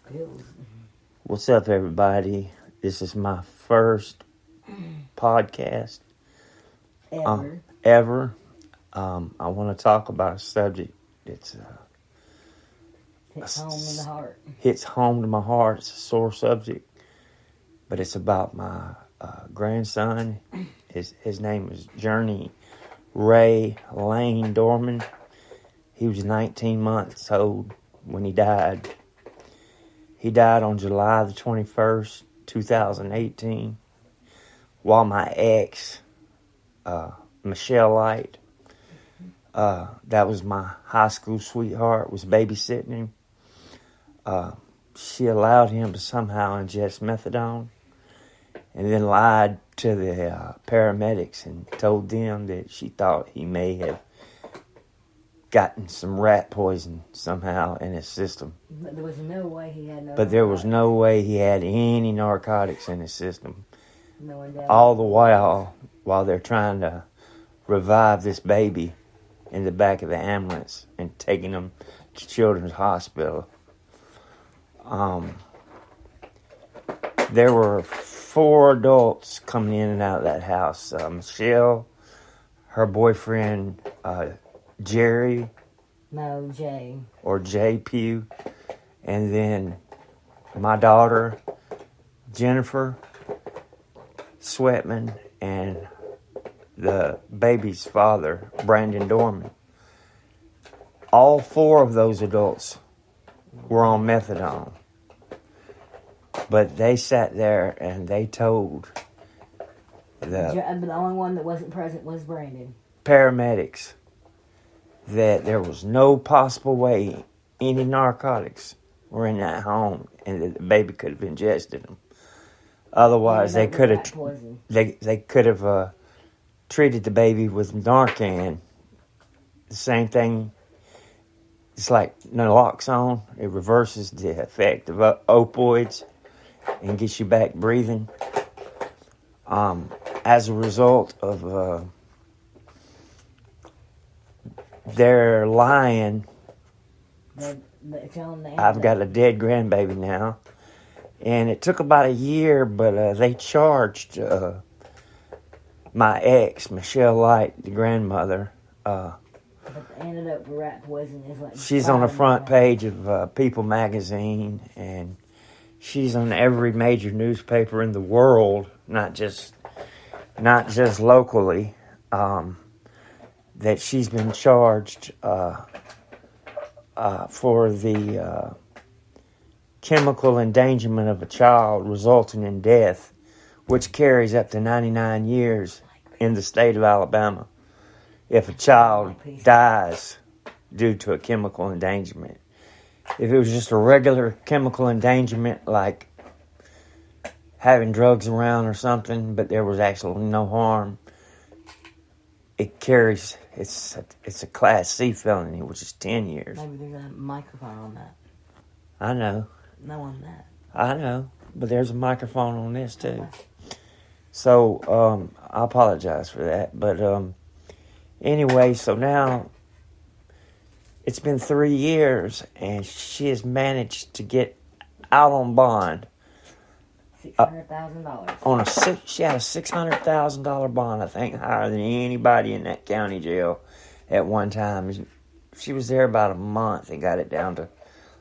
pills. What's up, everybody? This is my first podcast Ever. I want to talk about a subject that's Hits home in the heart. hits home to my heart. It's a sore subject, but it's about my grandson. His name is Journey Ray Lane Dorman. He was 19 months old when he died. He died on July the 21st, 2018, while my ex, Michelle Light, that was my high school sweetheart, was babysitting him. She allowed him to somehow ingest methadone and then lied to the paramedics and told them that she thought he may have gotten some rat poison somehow in his system. But there was no way he had no But there was no way he had any narcotics in his system. No one doubt. All the while they're trying to revive this baby in the back of the ambulance and taking him to Children's Hospital. There were 4 adults coming in and out of that house. Michelle, her boyfriend, Jerry. No, Jay. Or Jay Pugh. And then my daughter, Jennifer Sweatman, and the baby's father, Brandon Dorman. All 4 of those adults were on methadone. But they sat there and they told But the only one that wasn't present was Brandon. paramedics that there was no possible way any narcotics were in that home and that the baby could have ingested them. Otherwise, they could have they could have treated the baby with Narcan. The same thing. It's like naloxone. It reverses the effect of opioids and gets you back breathing. As a result of their lying, I've got a dead grandbaby now. And it took about a year, but they charged my ex, Michelle Light, the grandmother. But they ended up with rat poison. She's on the front page of People magazine, and she's on every major newspaper in the world, not just locally. That she's been charged for the chemical endangerment of a child resulting in death, which carries up to 99 years in the state of Alabama if a child dies due to a chemical endangerment. If it was just a regular chemical endangerment, like having drugs around or something, but there was absolutely no harm, it carries, it's a Class C felony, which is 10 years. Maybe there's a microphone on that. I know. No on that. I know, but there's a microphone on this too. So, I apologize for that. But anyway, so now it's been 3 years, and she has managed to get out on bond. $600,000. She had a $600,000 bond, I think, higher than anybody in that county jail at one time. She was there about a month and got it down to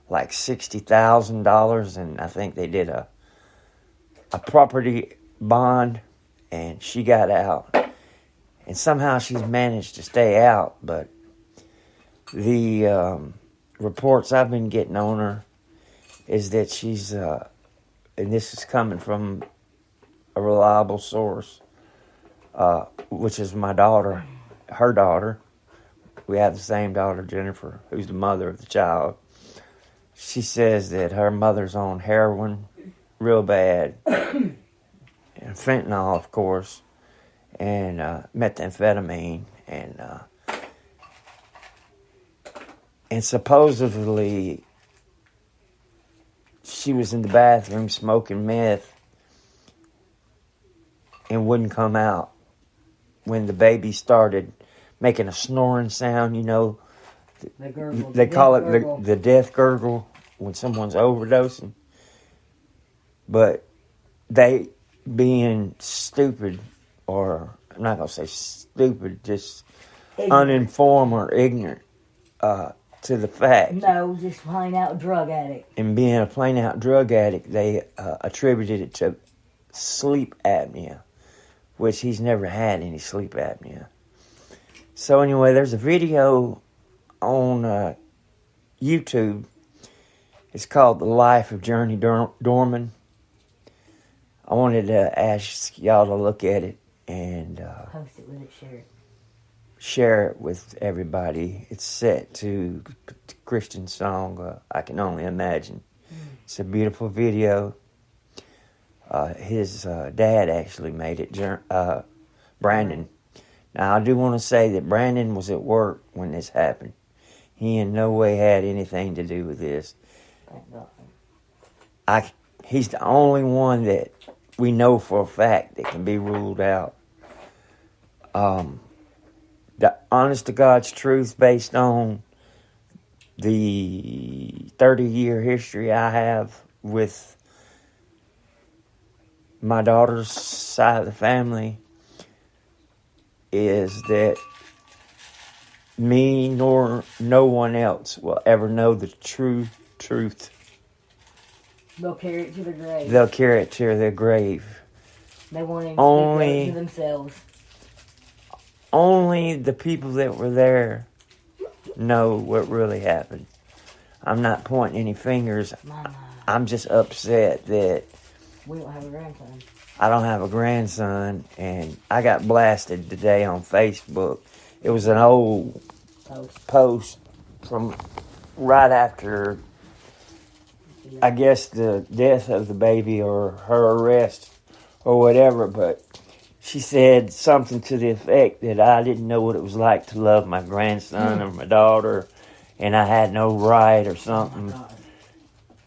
like $60,000, and I think they did a property bond, and she got out. And somehow she's managed to stay out, but the reports I've been getting on her is that she's, and this is coming from a reliable source, which is my daughter, her daughter. We have the same daughter, Jennifer, who's the mother of the child. She says that her mother's on heroin real bad, and fentanyl, of course, and methamphetamine, and supposedly she was in the bathroom smoking meth and wouldn't come out when the baby started making a snoring sound, you know. The gurgle. They call it the death gurgle. when someone's overdosing. But they being stupid, or I'm not going to say stupid, just uninformed or ignorant to the fact. No, just plain out drug addict. And being a plain out drug addict, they attributed it to sleep apnea, which he's never had any sleep apnea. So anyway, there's a video on YouTube. It's called The Life of Journey Dorman. I wanted to ask y'all to look at it and Post it with it, share it. Share it with everybody. It's set to the Christian song, I Can Only Imagine. It's a beautiful video. His dad actually made it, Brandon. Now, I do want to say that Brandon was at work when this happened. He in no way had anything to do with this. Thank God. He's the only one that we know for a fact that can be ruled out. The honest to God's truth, based on the 30-year history I have with my daughter's side of the family, is that me nor no one else will ever know the true truth. They'll carry it to their grave. They'll carry it to their grave. They won't even Only speak it to themselves. Only the people that were there know what really happened. I'm not pointing any fingers. I'm just upset that we don't have a grandson. I don't have a grandson, and I got blasted today on Facebook. It was an old post from right after, I guess, the death of the baby or her arrest or whatever, but she said something to the effect that I didn't know what it was like to love my grandson or my daughter, and I had no right or something. Oh,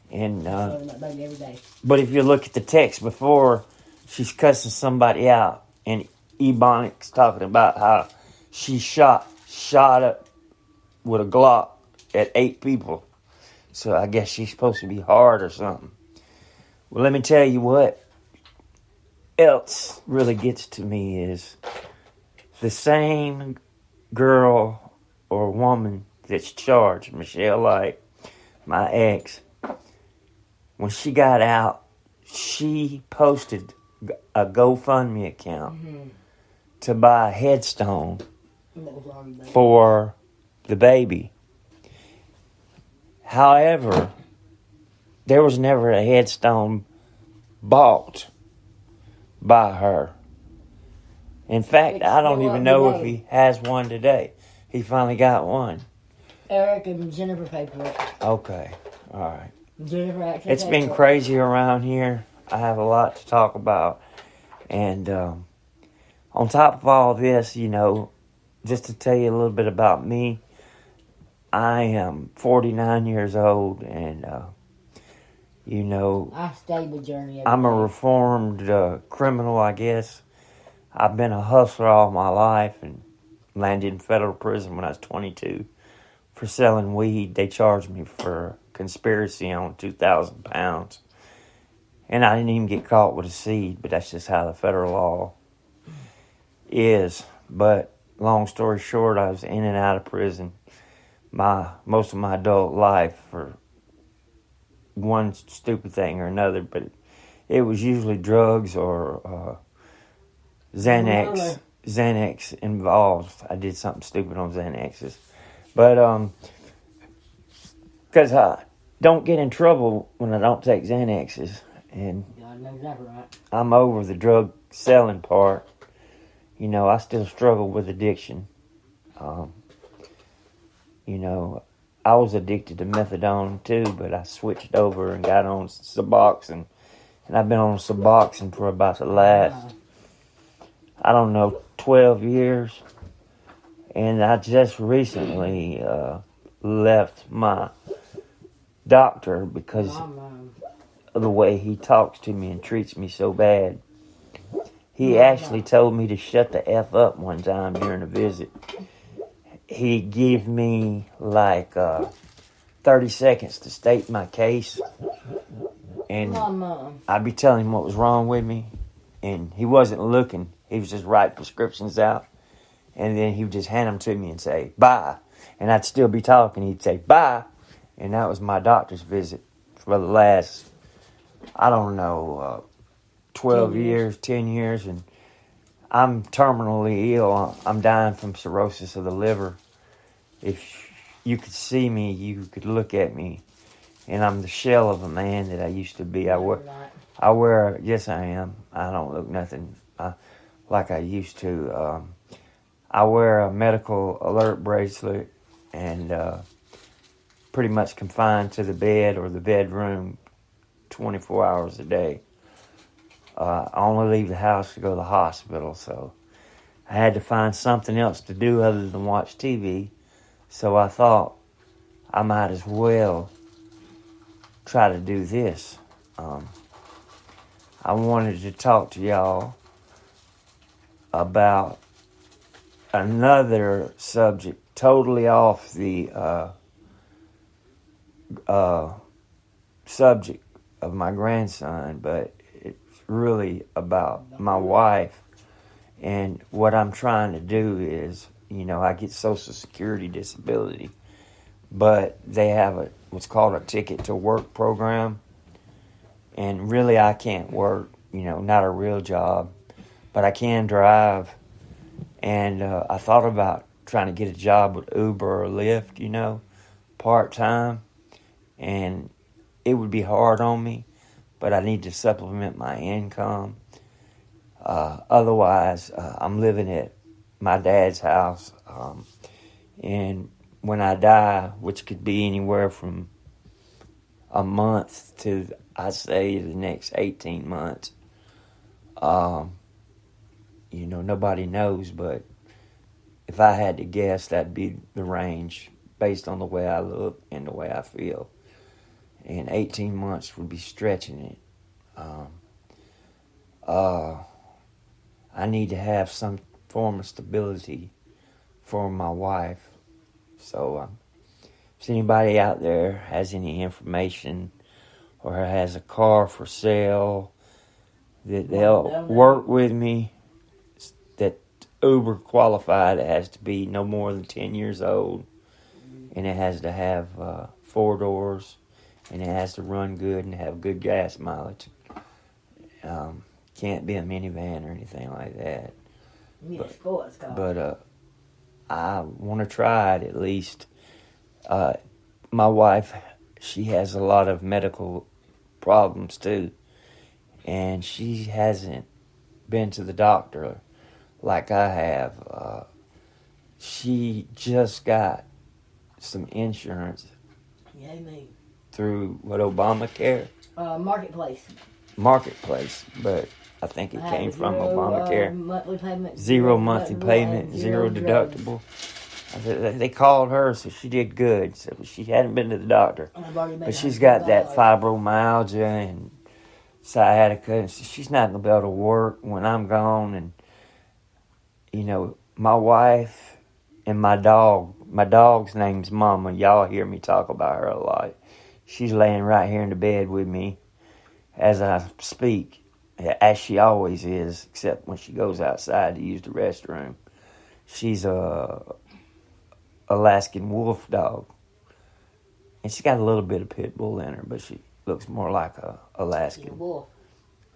and that baby every day. But if you look at the text before, she's cussing somebody out, and Ebonics talking about how she shot up with a Glock at 8 people. So I guess she's supposed to be hard or something. Well, let me tell you what else really gets to me is the same girl or woman that's charged, Michelle Light, my ex, when she got out, she posted a GoFundMe account to buy a headstone for the baby. However, there was never a headstone bought by her. In fact, I don't even know if he has one today. He finally got one. Eric and Jennifer paid for it. Okay, all right. Jennifer actually It's been crazy around here. I have a lot to talk about. And on top of all this, you know, just to tell you a little bit about me, I am 49 years old, and you know, I stayed the journey. I'm a reformed criminal, I guess. I've been a hustler all my life and landed in federal prison when I was 22 for selling weed. They charged me for conspiracy on 2,000 pounds. And I didn't even get caught with a seed, but that's just how the federal law is. But long story short, I was in and out of prison most of my adult life for one stupid thing or another, but it was usually drugs or Xanax involved. I did something stupid on Xanaxes. But because I don't get in trouble when I don't take Xanaxes, and I'm over the drug selling part. You know, I still struggle with addiction. You know, I was addicted to methadone too, but I switched over and got on Suboxone. And I've been on Suboxone for about the last, 12 years. And I just recently left my doctor because of the way he talks to me and treats me so bad. He actually told me to shut the F up one time during a visit. He gave me like 30 seconds to state my case. And Mom. I'd be telling him what was wrong with me. And he wasn't looking. He was just writing prescriptions out. And then he would just hand them to me and say, bye. And I'd still be talking. He'd say, bye. And that was my doctor's visit for the last, 12 years, 10 years. And I'm terminally ill. I'm dying from cirrhosis of the liver. If you could see me, you could look at me. And I'm the shell of a man that I used to be. Yes, I am. I don't look nothing like I used to. I wear a medical alert bracelet and pretty much confined to the bed or the bedroom 24 hours a day. I only leave the house to go to the hospital, so I had to find something else to do other than watch TV. So I thought I might as well try to do this. I wanted to talk to y'all about another subject totally off the subject of my grandson, but it's really about my wife. And what I'm trying to do is, I get Social Security disability, but they have what's called a ticket to work program. And really I can't work, not a real job, but I can drive. And I thought about trying to get a job with Uber or Lyft, part-time. And it would be hard on me, but I need to supplement my income. Otherwise, I'm living at my dad's house. And when I die, which could be anywhere from a month to, I'd say, the next 18 months, nobody knows, but if I had to guess, that'd be the range based on the way I look and the way I feel. And 18 months would be stretching it. I need to have some form of stability for my wife. So if anybody out there has any information or has a car for sale that they'll work with me, that Uber qualified, it has to be no more than 10 years old, and it has to have 4 doors, and it has to run good and have good gas mileage. Can't be a minivan or anything like that. But I want to try it at least. My wife, she has a lot of medical problems too, and she hasn't been to the doctor like I have. She just got some insurance through Obamacare? Marketplace, but I think it came from Obamacare. Monthly payment, zero monthly payment, zero deductible. They called her, so she did good. So she hadn't been to the doctor, but she's got that fibromyalgia and sciatica, and so she's not gonna be able to work when I'm gone. And my wife and my dog. My dog's name's Mama. Y'all hear me talk about her a lot. She's laying right here in the bed with me as I speak, as she always is, except when she goes outside to use the restroom. She's a Alaskan wolf dog, and she's got a little bit of pit bull in her, but she looks more like a Alaskan. She's a wolf.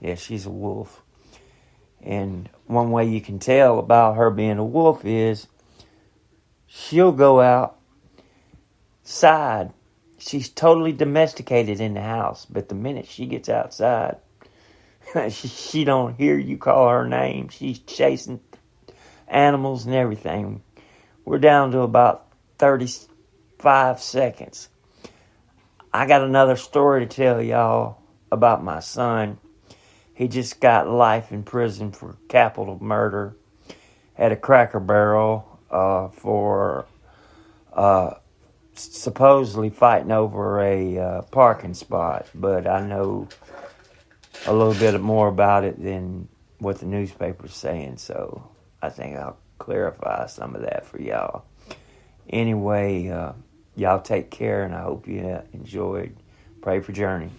Yeah, she's a wolf. And one way you can tell about her being a wolf is she'll go outside. She's totally domesticated in the house, but the minute she gets outside, she don't hear you call her name. She's chasing animals and everything. We're down to about 35 seconds. I got another story to tell y'all about my son. He just got life in prison for capital murder at a Cracker Barrel for supposedly fighting over a parking spot. But I know a little bit more about it than what the newspaper's saying, so I think I'll clarify some of that for y'all. Anyway, Y'all take care, and I hope you enjoyed. Pray for Journey.